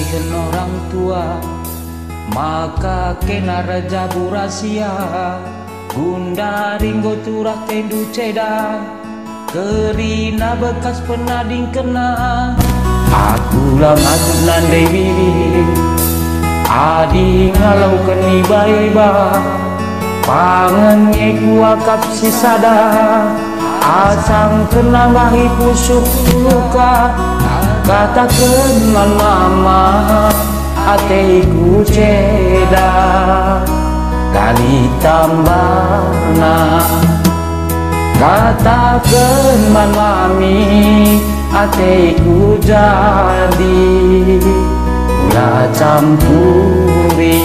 milen orang tua, maka kena rejabu rahasia. Gunda ringgo turah tendu ceda, kerina bekas penading kena. Aku lah masuk nandai biri, adi ngalau keni baiba, pangenye kuakap si sada, asang kena bahi pusuk luka. Katakan mama, hatiku ceda, kali tambahna. Katakan mami, hatiku jadi ulah campuri.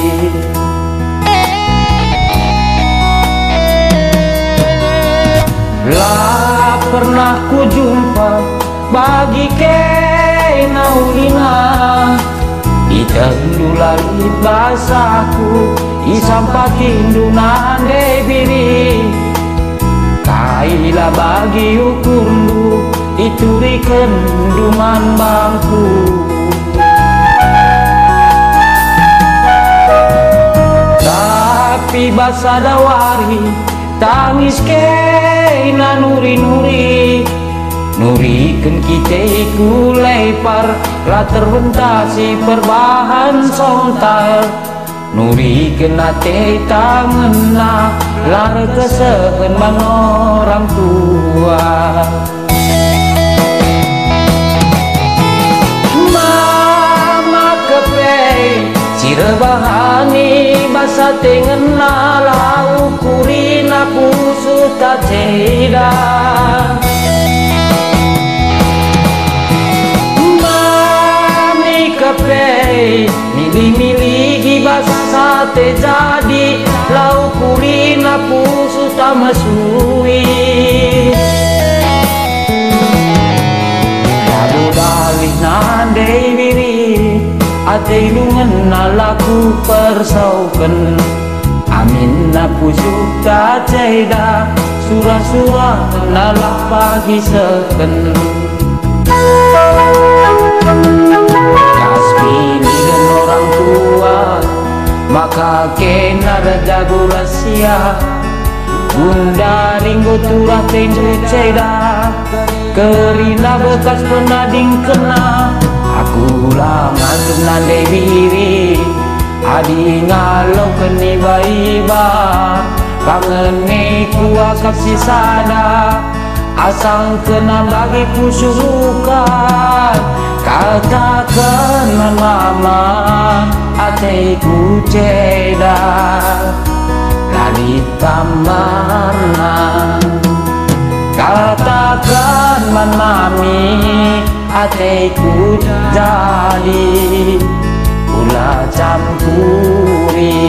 Lah pernah ku jumpa bagi kenaulina, itendu lali basaku isampatindu nande biri. Kaila bagi ukurmu iturikan duman bangku. Tapi basa dawari tangis kena nuri-nuri, nurikan kita iku lepar lah terbentasi perbahan sontar. Nurikan hati tangenna lar kesehen bang orang tua. Mama kepe cirebahani basa tengena lau kurina pusu tak ceda. Mami kepe milih-milih basa te jadi lau kurina pusu tak masui. Lalu dalih nandai biri, ate lungan nalaku persaukan. Amin na pusu tak ceda, surah-surah nalak pagi seken. Orang tua, maka kena rejagu rahasia. Bunda ringgo turah tendu ceda, kerina bekas penading kena. Aku lah ngantuk nandai biri, adi ngalau keni baiba, pangene kuakap si sada, asang kena bagi pusu luka. Katakan mama, hatiku ceda, lali tambahna. Katakan mami, hatiku jadi ulah campuri.